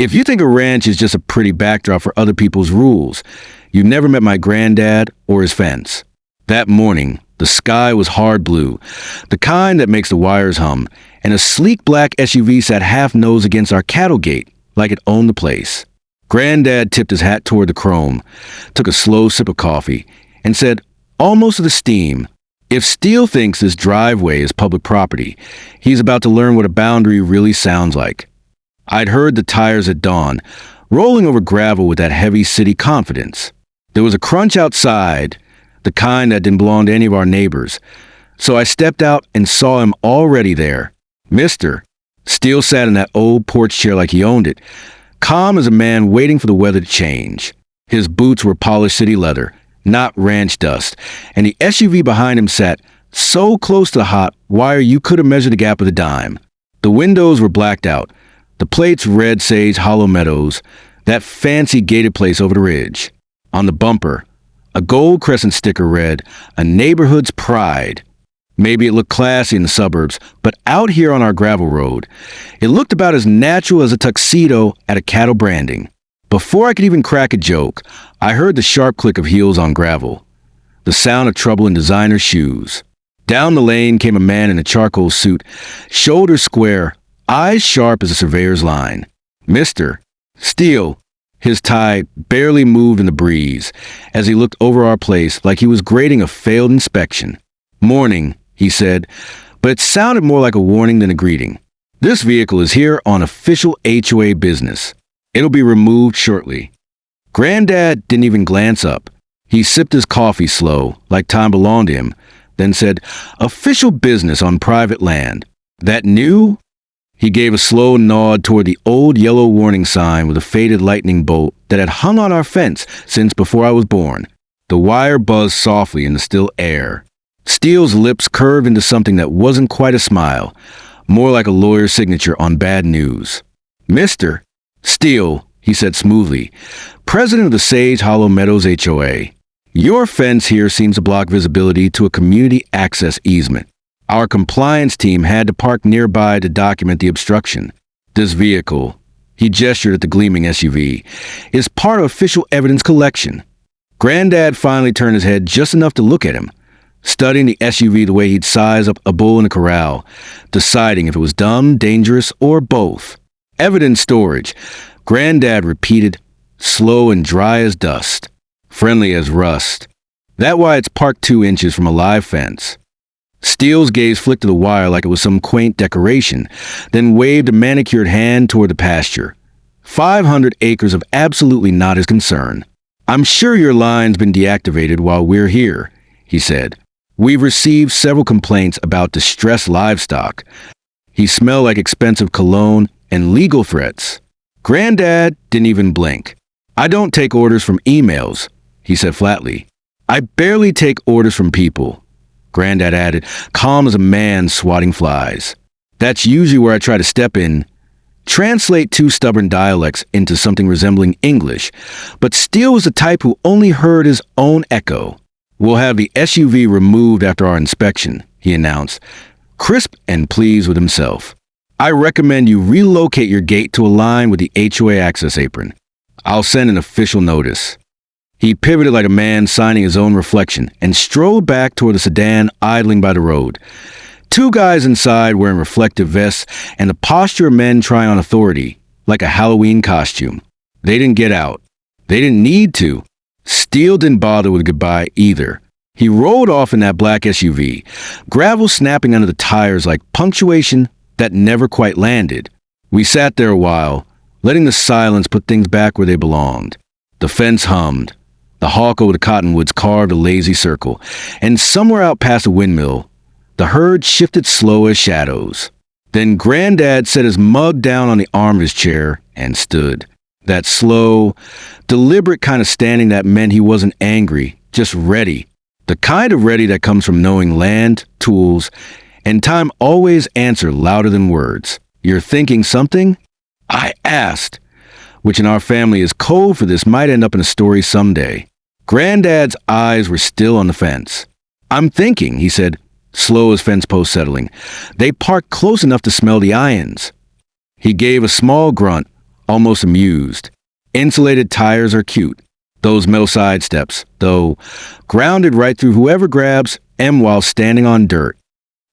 If you think a ranch is just a pretty backdrop for other people's rules, you've never met my granddad or his fence. That morning, the sky was hard blue, the kind that makes the wires hum, and a sleek black SUV sat half-nosed against our cattle gate, like it owned the place. Granddad tipped his hat toward the chrome, took a slow sip of coffee, and said, almost with a steam, if Steele thinks this driveway is public property, he's about to learn what a boundary really sounds like. I'd heard the tires at dawn, rolling over gravel with that heavy city confidence. There was a crunch outside, the kind that didn't belong to any of our neighbors, so I stepped out and saw him already there. Mister. Steele sat in that old porch chair like he owned it, calm as a man waiting for the weather to change. His boots were polished city leather, not ranch dust, and the SUV behind him sat so close to the hot wire you could have measured the gap with a dime. The windows were blacked out, the plates red sage hollow meadows, that fancy gated place over the ridge. On the bumper, a gold crescent sticker read, a neighborhood's pride. Maybe it looked classy in the suburbs, but out here on our gravel road, it looked about as natural as a tuxedo at a cattle branding. Before I could even crack a joke, I heard the sharp click of heels on gravel, the sound of trouble in designer shoes. Down the lane came a man in a charcoal suit, shoulders square, eyes sharp as a surveyor's line. Mr. Steele. His tie barely moved in the breeze as he looked over our place like he was grading a failed inspection. Morning, he said, but it sounded more like a warning than a greeting. This vehicle is here on official HOA business. It'll be removed shortly. Granddad didn't even glance up. He sipped his coffee slow, like time belonged to him, then said, official business on private land. That new? He gave a slow nod toward the old yellow warning sign with a faded lightning bolt that had hung on our fence since before I was born. The wire buzzed softly in the still air. Steele's lips curved into something that wasn't quite a smile, more like a lawyer's signature on bad news. Mr. Steele, he said smoothly, president of the Sage Hollow Meadows HOA. Your fence here seems to block visibility to a community access easement. Our compliance team had to park nearby to document the obstruction. This vehicle, he gestured at the gleaming SUV, is part of official evidence collection. Granddad finally turned his head just enough to look at him, studying the SUV the way he'd size up a bull in a corral, deciding if it was dumb, dangerous, or both. Evidence storage, Granddad repeated, slow and dry as dust, friendly as rust. That why it's parked 2 inches from a live fence. Steele's gaze flicked to the wire like it was some quaint decoration, then waved a manicured hand toward the pasture. 500 acres of absolutely not his concern. I'm sure your line's been deactivated while we're here, he said. We've received several complaints about distressed livestock. He smelled like expensive cologne and legal threats. Granddad didn't even blink. I don't take orders from emails, he said flatly. I barely take orders from people. Granddad added, calm as a man swatting flies. That's usually where I try to step in, translate 2 stubborn dialects into something resembling English, but Steele was the type who only heard his own echo. We'll have the SUV removed after our inspection, he announced, crisp and pleased with himself. I recommend you relocate your gate to align with the HOA access apron. I'll send an official notice. He pivoted like a man signing his own reflection and strode back toward the sedan idling by the road. 2 guys inside wearing reflective vests and the posture of men trying on authority, like a Halloween costume. They didn't get out. They didn't need to. Steele didn't bother with goodbye either. He rolled off in that black SUV, gravel snapping under the tires like punctuation that never quite landed. We sat there a while, letting the silence put things back where they belonged. The fence hummed. The hawk over the cottonwoods carved a lazy circle, and somewhere out past the windmill, the herd shifted slow as shadows. Then Granddad set his mug down on the arm of his chair and stood. That slow, deliberate kind of standing that meant he wasn't angry, just ready. The kind of ready that comes from knowing land, tools, and time always answer louder than words. You're thinking something? I asked, which in our family is code for this might end up in a story someday. Granddad's eyes were still on the fence. I'm thinking, he said, slow as fence post settling. They parked close enough to smell the irons. He gave a small grunt, almost amused. Insulated tires are cute. Those metal side steps, though, grounded right through whoever grabs M while standing on dirt.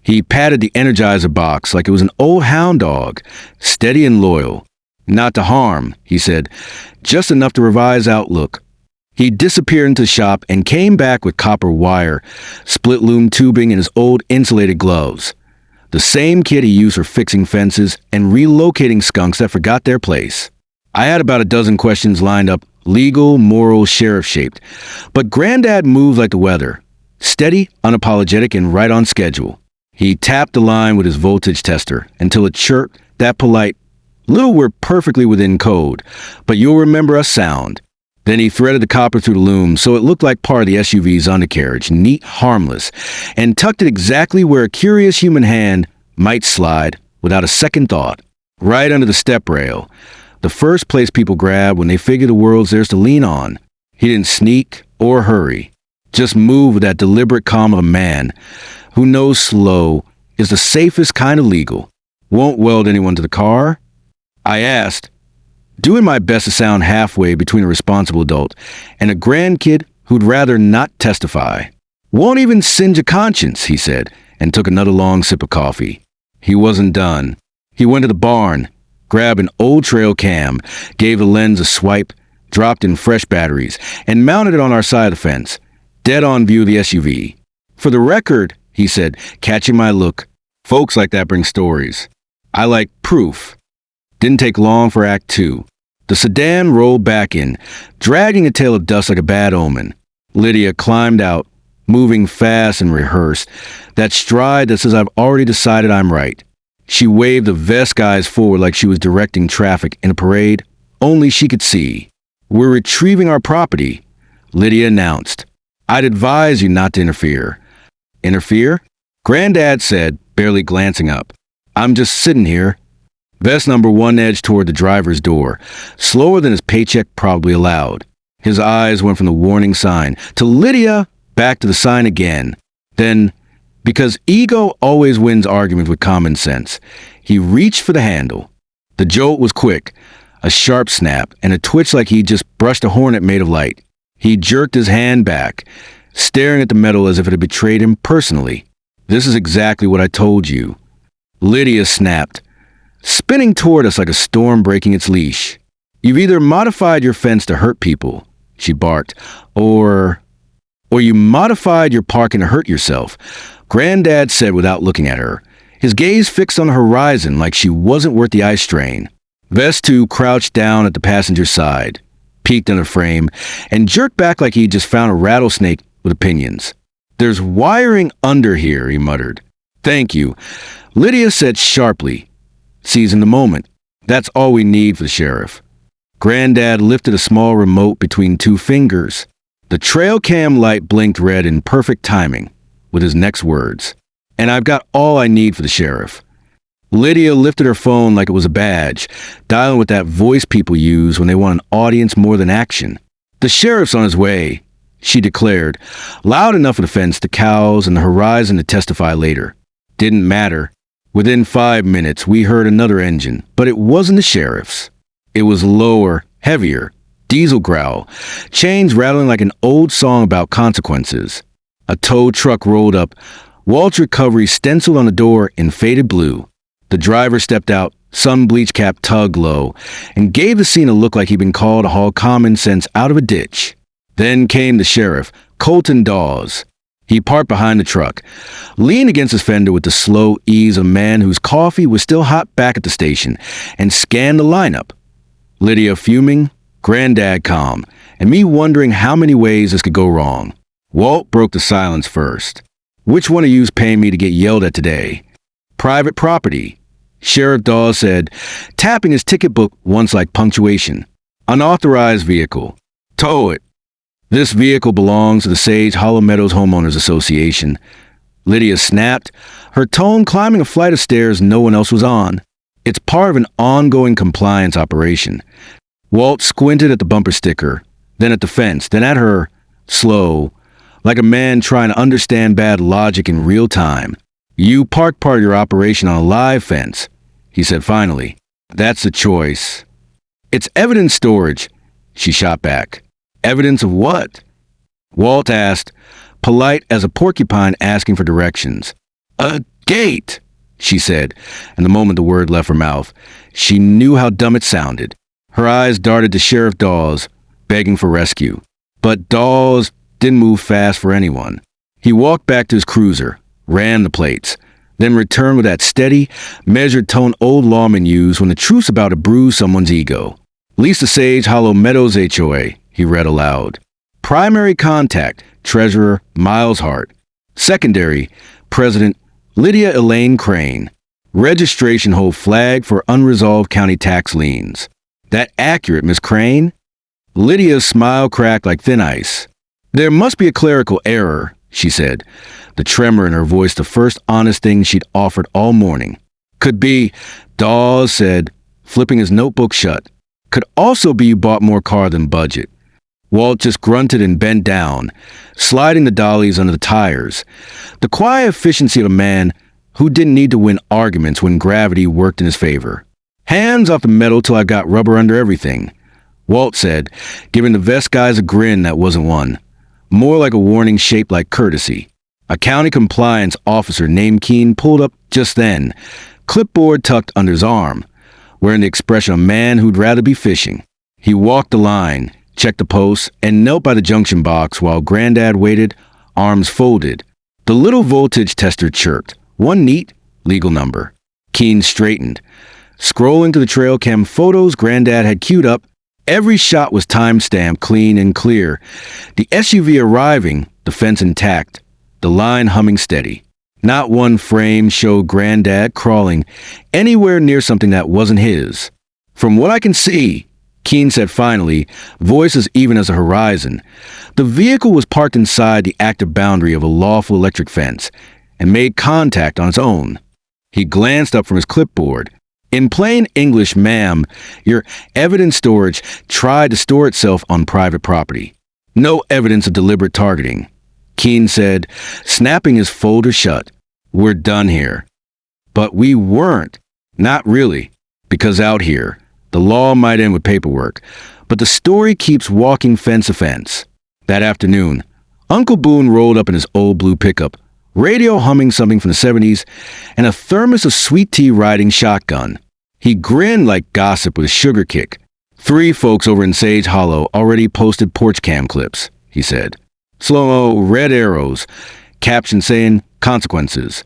He patted the Energizer box like it was an old hound dog, steady and loyal. Not to harm, he said, just enough to revise outlook. He disappeared into the shop and came back with copper wire, split loom tubing, and his old insulated gloves. The same kit he used for fixing fences and relocating skunks that forgot their place. I had about a dozen questions lined up, legal, moral, sheriff-shaped. But Granddad moved like the weather. Steady, unapologetic, and right on schedule. He tapped the line with his voltage tester until it chirped that polite, "Little, we're perfectly within code, but you'll remember us sound." Then he threaded the copper through the loom so it looked like part of the SUV's undercarriage, neat, harmless, and tucked it exactly where a curious human hand might slide without a second thought, right under the step rail, the first place people grab when they figure the world's theirs to lean on. He didn't sneak or hurry, just move with that deliberate calm of a man who knows slow is the safest kind of legal. Won't weld anyone to the car? I asked, doing my best to sound halfway between a responsible adult and a grandkid who'd rather not testify. Won't even singe a conscience, he said, and took another long sip of coffee. He wasn't done. He went to the barn, grabbed an old trail cam, gave the lens a swipe, dropped in fresh batteries, and mounted it on our side of the fence, dead on view of the SUV. For the record, he said, catching my look, folks like that bring stories. I like proof. Didn't take long for Act 2. The sedan rolled back in, dragging a tail of dust like a bad omen. Lydia climbed out, moving fast and rehearsed, that stride that says I've already decided I'm right. She waved the vest guys forward like she was directing traffic in a parade, only she could see. We're retrieving our property, Lydia announced. I'd advise you not to interfere. Interfere? Granddad said, barely glancing up. I'm just sitting here. Vest number one edged toward the driver's door, slower than his paycheck probably allowed. His eyes went from the warning sign to Lydia, back to the sign again. Then, because ego always wins arguments with common sense, he reached for the handle. The jolt was quick, a sharp snap, and a twitch like he'd just brushed a hornet made of light. He jerked his hand back, staring at the metal as if it had betrayed him personally. This is exactly what I told you. Lydia snapped, spinning toward us like a storm breaking its leash. You've either modified your fence to hurt people, she barked, or you modified your parking to hurt yourself, Granddad said without looking at her, his gaze fixed on the horizon like she wasn't worth the eye strain. Vest 2 crouched down at the passenger's side, peeked in the frame, and jerked back like he'd just found a rattlesnake with opinions. There's wiring under here, he muttered. Thank you, Lydia said sharply, seizing the moment. That's all we need for the sheriff. Granddad lifted a small remote between two fingers. The trail cam light blinked red in perfect timing with his next words. And I've got all I need for the sheriff. Lydia lifted her phone like it was a badge, dialing with that voice people use when they want an audience more than action. The sheriff's on his way, she declared, loud enough for the fence, the cows, and the horizon to testify later. Didn't matter. Within 5 minutes, we heard another engine, but it wasn't the sheriff's. It was lower, heavier, diesel growl, chains rattling like an old song about consequences. A tow truck rolled up, Walt's Recovery stenciled on the door in faded blue. The driver stepped out, sun-bleach cap tugged low, and gave the scene a look like he'd been called to haul common sense out of a ditch. Then came the sheriff, Colton Dawes. He parked behind the truck, leaned against his fender with the slow ease of a man whose coffee was still hot back at the station, and scanned the lineup. Lydia fuming, Granddad calm, and me wondering how many ways this could go wrong. Walt broke the silence first. Which one of you's paying me to get yelled at today? Private property, Sheriff Dawes said, tapping his ticket book once like punctuation. Unauthorized vehicle. Tow it. This vehicle belongs to the Sage Hollow Meadows Homeowners Association. Lydia snapped, her tone climbing a flight of stairs no one else was on. It's part of an ongoing compliance operation. Walt squinted at the bumper sticker, then at the fence, then at her, slow, like a man trying to understand bad logic in real time. You parked part of your operation on a live fence, he said finally. That's the choice. It's evidence storage, she shot back. Evidence of what? Walt asked, polite as a porcupine asking for directions. A gate, she said, and the moment the word left her mouth, she knew how dumb it sounded. Her eyes darted to Sheriff Dawes, begging for rescue. But Dawes didn't move fast for anyone. He walked back to his cruiser, ran the plates, then returned with that steady, measured tone old lawmen use when the truth's about to bruise someone's ego. Lisa Sage, Hollow Meadows HOA, he read aloud. Primary contact, Treasurer Miles Hart. Secondary, President Lydia Elaine Crane. Registration hold flag for unresolved county tax liens. That accurate, Miss Crane? Lydia's smile cracked like thin ice. There must be a clerical error, she said, the tremor in her voice the first honest thing she'd offered all morning. Could be, Dawes said, flipping his notebook shut. Could also be you bought more car than budget. Walt just grunted and bent down, sliding the dollies under the tires. The quiet efficiency of a man who didn't need to win arguments when gravity worked in his favor. Hands off the metal till I've got rubber under everything, Walt said, giving the vest guys a grin that wasn't one. More like a warning shaped like courtesy. A county compliance officer named Keene pulled up just then, clipboard tucked under his arm, wearing the expression of a man who'd rather be fishing. He walked the line, checked the posts, and knelt by the junction box while Granddad waited, arms folded. The little voltage tester chirped. One neat, legal number. Keene straightened. Scrolling to the trail cam photos Granddad had queued up, every shot was time-stamped, clean and clear. The SUV arriving, the fence intact, the line humming steady. Not one frame showed Granddad crawling anywhere near something that wasn't his. From what I can see, Keene said finally, voice as even as the horizon, the vehicle was parked inside the active boundary of a lawful electric fence and made contact on its own. He glanced up from his clipboard. In plain English, ma'am, your evidence storage tried to store itself on private property. No evidence of deliberate targeting. Keene said, snapping his folder shut. We're done here. But we weren't. Not really. Because out here, the law might end with paperwork, but the story keeps walking fence to fence. That afternoon, Uncle Boone rolled up in his old blue pickup, radio humming something from the 70s, and a thermos of sweet tea riding shotgun. He grinned like gossip with a sugar kick. 3 folks over in Sage Hollow already posted porch cam clips, he said. Slow-mo red arrows, caption saying, consequences.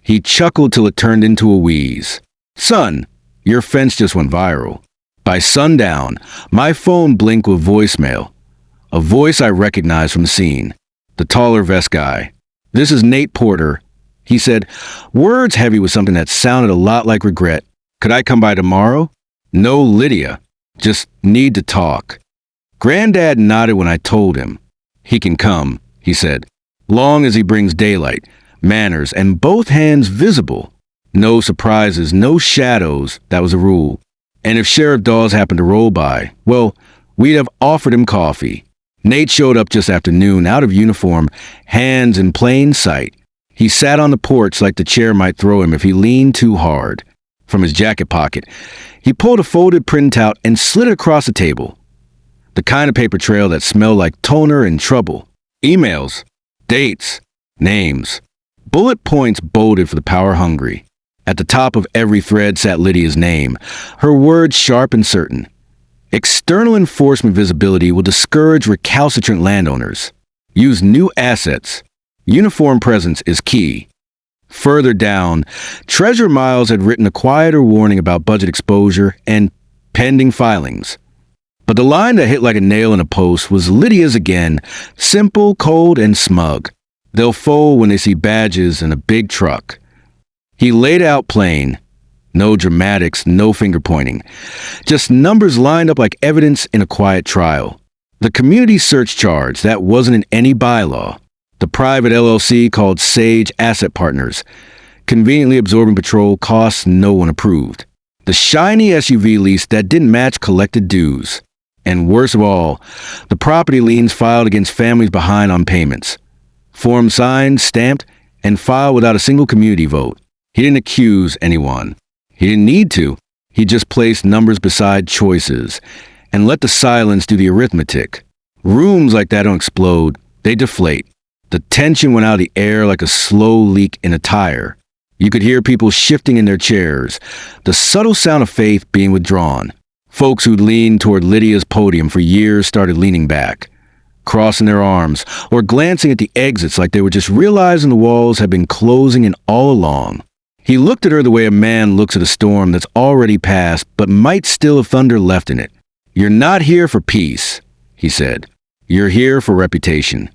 He chuckled till it turned into a wheeze. Son, your fence just went viral. By sundown, my phone blinked with voicemail. A voice I recognized from the scene. The taller vest guy. This is Nate Porter. He said, words heavy with something that sounded a lot like regret. Could I come by tomorrow? No, Lydia. Just need to talk. Granddad nodded when I told him. He can come, he said, long as he brings daylight, manners, and both hands visible. No surprises, no shadows, that was a rule. And if Sheriff Dawes happened to roll by, well, we'd have offered him coffee. Nate showed up just after noon, out of uniform, hands in plain sight. He sat on the porch like the chair might throw him if he leaned too hard. From his jacket pocket, he pulled a folded printout and slid it across the table. The kind of paper trail that smelled like toner and trouble. Emails, dates, names. Bullet points bolded for the power-hungry. At the top of every thread sat Lydia's name, her words sharp and certain. External enforcement visibility will discourage recalcitrant landowners. Use new assets. Uniform presence is key. Further down, Treasurer Miles had written a quieter warning about budget exposure and pending filings. But the line that hit like a nail in a post was Lydia's again, simple, cold, and smug. They'll fold when they see badges and a big truck. He laid out plain. No dramatics, no finger-pointing. Just numbers lined up like evidence in a quiet trial. The community search charge, that wasn't in any bylaw. The private LLC called Sage Asset Partners. Conveniently absorbing patrol costs no one approved. The shiny SUV lease that didn't match collected dues. And worst of all, the property liens filed against families behind on payments. Form signed, stamped, and filed without a single community vote. He didn't accuse anyone. He didn't need to. He just placed numbers beside choices and let the silence do the arithmetic. Rooms like that don't explode, they deflate. The tension went out of the air like a slow leak in a tire. You could hear people shifting in their chairs, the subtle sound of faith being withdrawn. Folks who'd leaned toward Lydia's podium for years started leaning back, crossing their arms, or glancing at the exits like they were just realizing the walls had been closing in all along. He looked at her the way a man looks at a storm that's already passed but might still have thunder left in it. "You're not here for peace," he said. "You're here for reputation."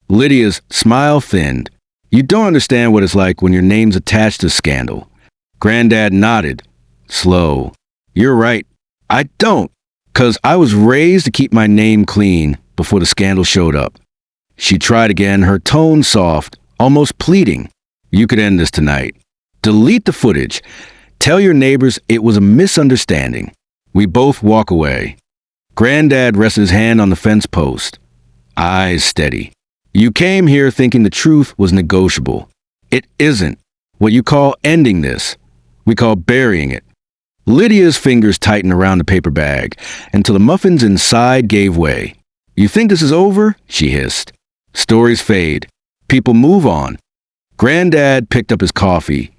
Lydia's smile thinned. "You don't understand what it's like when your name's attached to scandal." Granddad nodded. Slow. "You're right. I don't. 'Cause I was raised to keep my name clean before the scandal showed up." She tried again, her tone soft, almost pleading. "You could end this tonight. Delete the footage. Tell your neighbors it was a misunderstanding. We both walk away." Granddad rested his hand on the fence post, eyes steady. "You came here thinking the truth was negotiable. It isn't. What you call ending this, we call burying it." Lydia's fingers tightened around the paper bag until the muffins inside gave way. "You think this is over?" she hissed. "Stories fade. People move on." Granddad picked up his coffee,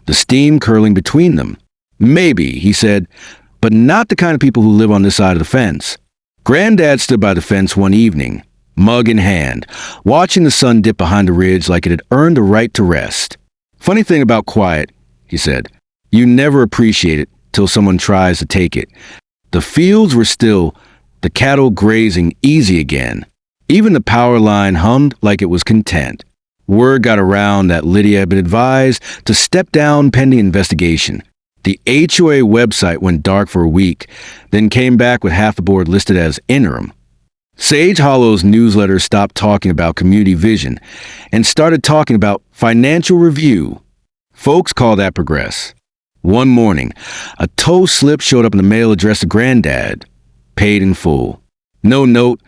the steam curling between them. "Maybe," he said, "but not the kind of people who live on this side of the fence." Granddad stood by the fence one evening, mug in hand, watching the sun dip behind the ridge like it had earned the right to rest. "Funny thing about quiet," he said, "you never appreciate it till someone tries to take it." The fields were still, the cattle grazing easy again. Even the power line hummed like it was content. Word got around that Lydia had been advised to step down pending investigation. The HOA website went dark for a week, then came back with half the board listed as interim. Sage Hollow's newsletter stopped talking about community vision and started talking about financial review. Folks call that progress. One morning, a tow slip showed up in the mail addressed to Granddad, paid in full. No note,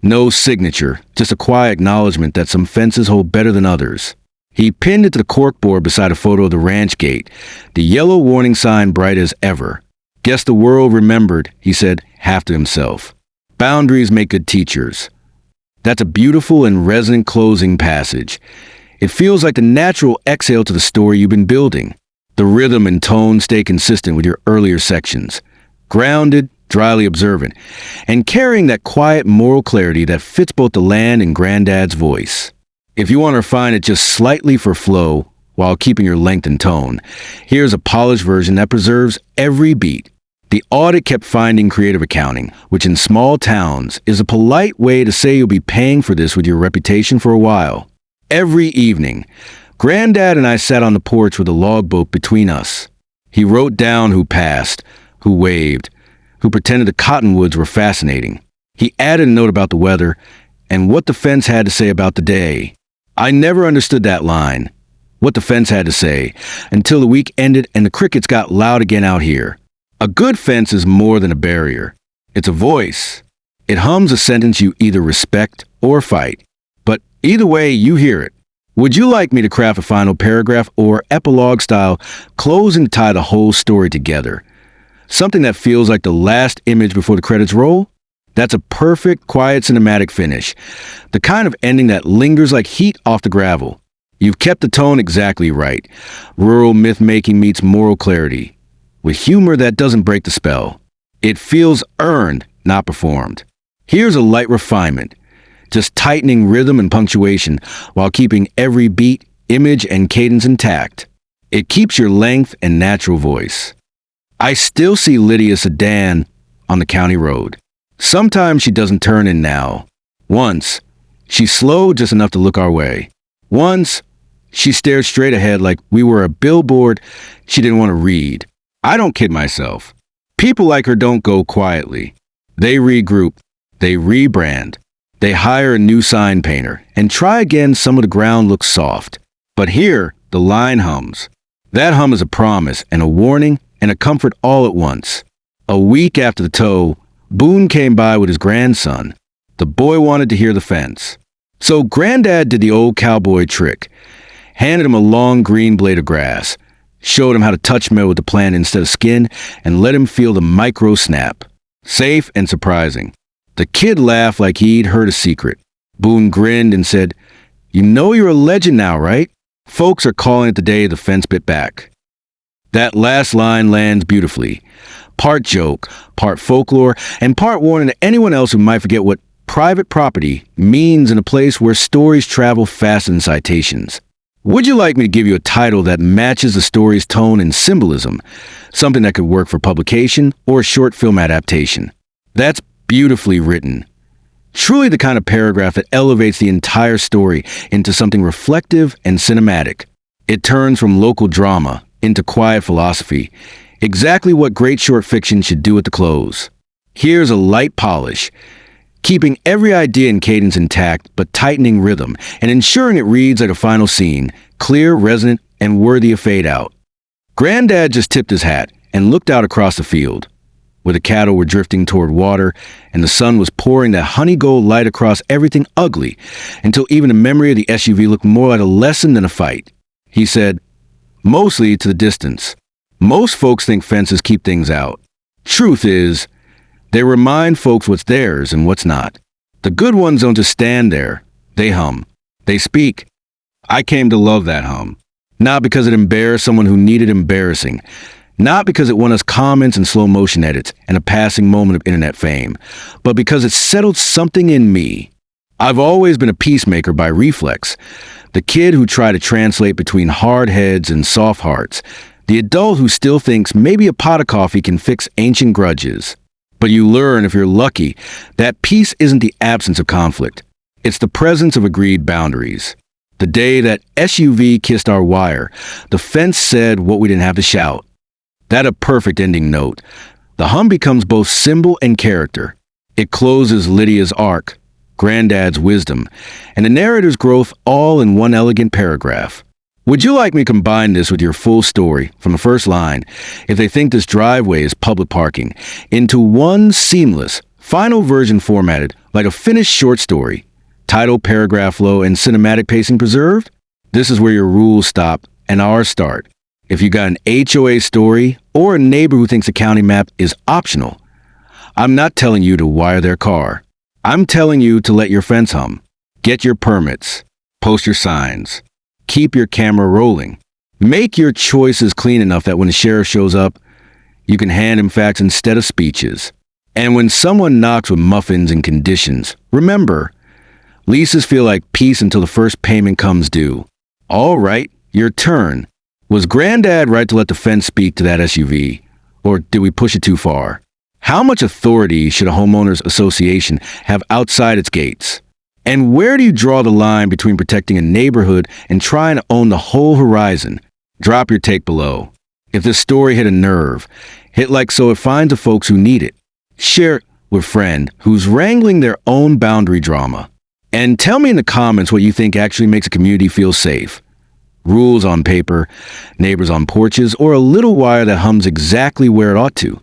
no signature, just a quiet acknowledgement that some fences hold better than others. He pinned it to the corkboard beside a photo of the ranch gate, the yellow warning sign bright as ever. "Guess the world remembered," he said, half to himself. "Boundaries make good teachers." That's a beautiful and resonant closing passage. It feels like the natural exhale to the story you've been building. The rhythm and tone stay consistent with your earlier sections. Grounded, dryly observant, and carrying that quiet moral clarity that fits both the land and Granddad's voice. If you want to refine it just slightly for flow while keeping your length and tone, here's a polished version that preserves every beat. The audit kept finding creative accounting, which in small towns is a polite way to say you'll be paying for this with your reputation for a while. Every evening, Granddad and I sat on the porch with a logbook between us. He wrote down who passed, who waved, who pretended the cottonwoods were fascinating. He added a note about the weather and what the fence had to say about the day. I never understood that line, what the fence had to say, until the week ended and the crickets got loud again out here. A good fence is more than a barrier. It's a voice. It hums a sentence you either respect or fight. But either way, you hear it. Would you like me to craft a final paragraph or epilogue style close and tie the whole story together? Something that feels like the last image before the credits roll? That's a perfect, quiet cinematic finish. The kind of ending that lingers like heat off the gravel. You've kept the tone exactly right. Rural myth-making meets moral clarity, with humor that doesn't break the spell. It feels earned, not performed. Here's a light refinement, just tightening rhythm and punctuation while keeping every beat, image, and cadence intact. It keeps your length and natural voice. I still see Lydia's sedan on the county road. Sometimes she doesn't turn in now. Once, she slowed just enough to look our way. Once, she stared straight ahead like we were a billboard she didn't want to read. I don't kid myself. People like her don't go quietly. They regroup. They rebrand. They hire a new sign painter and try again. Some of the ground looks soft. But here, the line hums. That hum is a promise and a warning and a comfort all at once. A week after the tow, Boone came by with his grandson. The boy wanted to hear the fence. So Granddad did the old cowboy trick, handed him a long green blade of grass, showed him how to touch metal with the plant instead of skin, and let him feel the micro snap. Safe and surprising. The kid laughed like he'd heard a secret. Boone grinned and said, "You know you're a legend now, right? Folks are calling it the day the fence bit back." That last line lands beautifully. Part joke, part folklore, and part warning to anyone else who might forget what private property means in a place where stories travel faster than citations. Would you like me to give you a title that matches the story's tone and symbolism? Something that could work for publication or a short film adaptation. That's beautifully written. Truly the kind of paragraph that elevates the entire story into something reflective and cinematic. It turns from local drama into quiet philosophy. Exactly what great short fiction should do at the close. Here's a light polish, keeping every idea and cadence intact, but tightening rhythm and ensuring it reads like a final scene, clear, resonant, and worthy of fade out. Granddad just tipped his hat and looked out across the field, where the cattle were drifting toward water and the sun was pouring that honey gold light across everything ugly, until even the memory of the SUV looked more like a lesson than a fight. He said, mostly to the distance, "Most folks think fences keep things out. Truth is, they remind folks what's theirs and what's not. The good ones don't just stand there. They hum. They speak. I came to love that hum. Not because it embarrassed someone who needed embarrassing. Not because it won us comments and slow motion edits and a passing moment of internet fame, but because it settled something in me. I've always been a peacemaker by reflex. The kid who tried to translate between hard heads and soft hearts. The adult who still thinks maybe a pot of coffee can fix ancient grudges. But you learn, if you're lucky, that peace isn't the absence of conflict. It's the presence of agreed boundaries. The day that SUV kissed our wire, the fence said what we didn't have to shout. That a perfect ending note. The hum becomes both symbol and character. It closes Lydia's arc, Granddad's wisdom, and the narrator's growth all in one elegant paragraph. Would you like me to combine this with your full story from the first line, if they think this driveway is public parking, into one seamless, final version formatted like a finished short story? Title, paragraph flow, and cinematic pacing preserved? This is where your rules stop and ours start. If you got an HOA story or a neighbor who thinks a county map is optional, I'm not telling you to wire their car. I'm telling you to let your fence hum. Get your permits. Post your signs. Keep your camera rolling. Make your choices clean enough that when the sheriff shows up, you can hand him facts instead of speeches. And when someone knocks with muffins and conditions, remember, leases feel like peace until the first payment comes due. All right, your turn. Was Granddad right to let the fence speak to that SUV? Or did we push it too far? How much authority should a homeowners association have outside its gates? And where do you draw the line between protecting a neighborhood and trying to own the whole horizon? Drop your take below. If this story hit a nerve, hit like so it finds the folks who need it. Share it with a friend who's wrangling their own boundary drama. And tell me in the comments what you think actually makes a community feel safe. Rules on paper, neighbors on porches, or a little wire that hums exactly where it ought to.